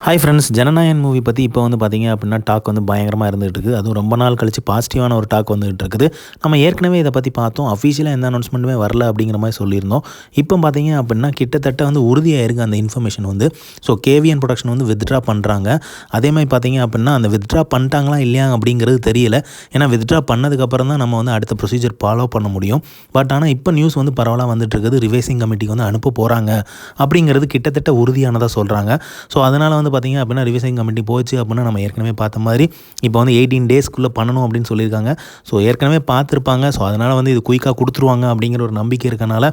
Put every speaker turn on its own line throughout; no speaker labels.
Hi friends, Jananayagan movie பற்றி இப்போ வந்து பார்த்தீங்க அப்படின்னா டாக் வந்து பயங்கரமாக இருந்துகிட்டு இருக்குது. அதுவும் ரொம்ப நாள் கழிச்சு பாசிட்டிவான ஒரு டாக் வந்துகிட்டு இருக்குது. நம்ம ஏற்கனவே இதை பற்றி பார்த்தோம். அஃபீஷியலாக எந்த அனௌன்ஸ்மெண்ட்டுமே வரல அப்படிங்கிற மாதிரி சொல்லியிருந்தோம். இப்போ பார்த்தீங்க அப்படின்னா கிட்டத்தட்ட வந்து உறுதியாயிருக்கு அந்த இன்ஃபர்மேஷன் வந்து. ஸோ கேவிஎன் ப்ரொடக்ஷன் வந்து வித்ட்ரா பண்ணுறாங்க. அதே மாதிரி பார்த்தீங்க அப்படின்னா அந்த வித்ட்ரா பண்ணிட்டாங்களா இல்லையா அப்படிங்கிறது தெரியல. ஏன்னா வித்ட்ரா பண்ணதுக்கப்புறம் தான் நம்ம வந்து அடுத்த ப்ரொசீஜர் ஃபாலோ பண்ண முடியும். பட் ஆனால் இப்போ நியூஸ் வந்து பரவலாக வந்துட்டு இருக்குது. ரிவைசிங் கமிட்டிக்கு வந்து அனுப்ப போகிறாங்க அப்படிங்கிறது கிட்டத்தட்ட உறுதியானதாக சொல்கிறாங்க. ஸோ அதனால் வந்து பார்த்திங்க அப்படின்னா ரிவைசிங் கமிட்டி போச்சு அப்படின்னா நம்ம ஏற்கனவே பார்த்த மாதிரி இப்போ வந்து 18 டேஸ்க்குள்ளே பண்ணணும் அப்படின்னு சொல்லியிருக்காங்க. ஸோ ஏற்கனவே பார்த்துருப்பாங்க. ஸோ அதனால் வந்து இது குயிக்காக கொடுத்துருவாங்க அப்படிங்கிற ஒரு நம்பிக்கை இருக்கனால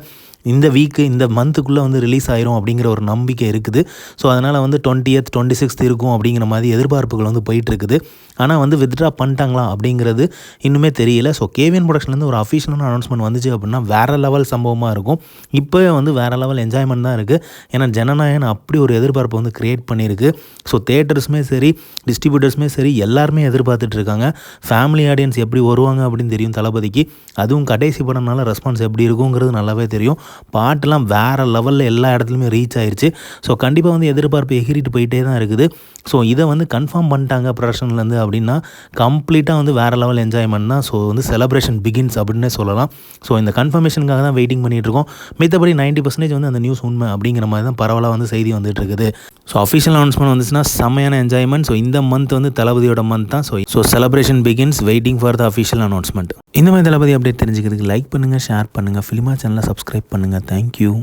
இந்த வீக்கு இந்த மந்த்துக்குள்ளே வந்து ரிலீஸ் ஆயிரும் அப்படிங்கிற ஒரு நம்பிக்கை இருக்குது. ஸோ அதனால் வந்து 20th 26th இருக்கும் அப்படிங்கிற மாதிரி எதிர்பார்ப்புகள் வந்து போயிட்டுருக்குது. ஆனால் வந்து வித்ட்ரா பண்ணிட்டாங்களா அப்படிங்கிறது இன்னுமே தெரியல. ஸோ கேவிஎன் ப்ரொடக்ஷன்லேருந்து ஒரு அஃபிஷியலான அனௌன்ஸ்மெண்ட் வந்துச்சு அப்படின்னா வேறு லெவல் சம்பவமாக இருக்கும். இப்போவே வந்து வேறு லெவல் என்ஜாய்மெண்ட் தான் இருக்குது. ஏன்னா ஜனநாயகன் அப்படி ஒரு எதிர்பார்ப்பை வந்து க்ரியேட் பண்ணியிருக்கு. ஸோ தேட்டர்ஸுமே சரி, டிஸ்ட்ரிபியூட்டர்ஸுமே சரி, எல்லாருமே எதிர்பார்த்துட்டு இருக்காங்க. ஃபேமிலி ஆடியன்ஸ் எப்படி வருவாங்க அப்படின்னு தெரியும் தளபதிக்கு. அதுவும் கடைசி படம்னால ரெஸ்பான்ஸ் எப்படி இருக்குங்கிறது நல்லாவே தெரியும். பாட்டெலாம் வேறு லெவலில் எல்லா இடத்துலையுமே ரீச் ஆயிடுச்சு. ஸோ கண்டிப்பாக வந்து எதிர்பார்ப்பு எகிரிட்டு போயிட்டே தான் இருக்குது. ஸோ இதை வந்து கன்ஃபார்ம் பண்ணிட்டாங்க ப்ரொடக்ஷன்லேருந்து அப்படின்னா கம்ப்ளீட்டாக வந்து வேறு லெவல் என்ஜாய்மெண்ட் தான். ஸோ வந்து செலப்ரேஷன் பிகின்ஸ் அப்படின்னே சொல்லலாம். ஸோ இந்த கன்ஃபர்மேஷனுக்காக தான் வெயிட்டிங் பண்ணிகிட்ருக்கோம். மித்தபடி 90% வந்து அந்த நியூஸ் உண்மை அப்படிங்கிற மாதிரி தான் பரவலாக வந்து செய்தி வந்துட்டு இருக்குது. ஸோ அஃபிஷியல் அனௌன்ஸ்மெண்ட் வந்துச்சுன்னா செம்மையான என்ஜாய்மெண்ட். ஸோ இந்த மந்த் வந்து தளபதியோட மந்த் தான். So celebration begins, waiting for the official announcement. இந்த மாதிரி தளபதி அப்டேட் தெரிஞ்சுக்கிறதுக்கு லைக் பண்ணுங்கள், ஷேர் பண்ணுங்கள், ஃபிலிமா சேனலை சப்ஸ்கிரைப் பண்ணுங்கள். தேங்க்யூ.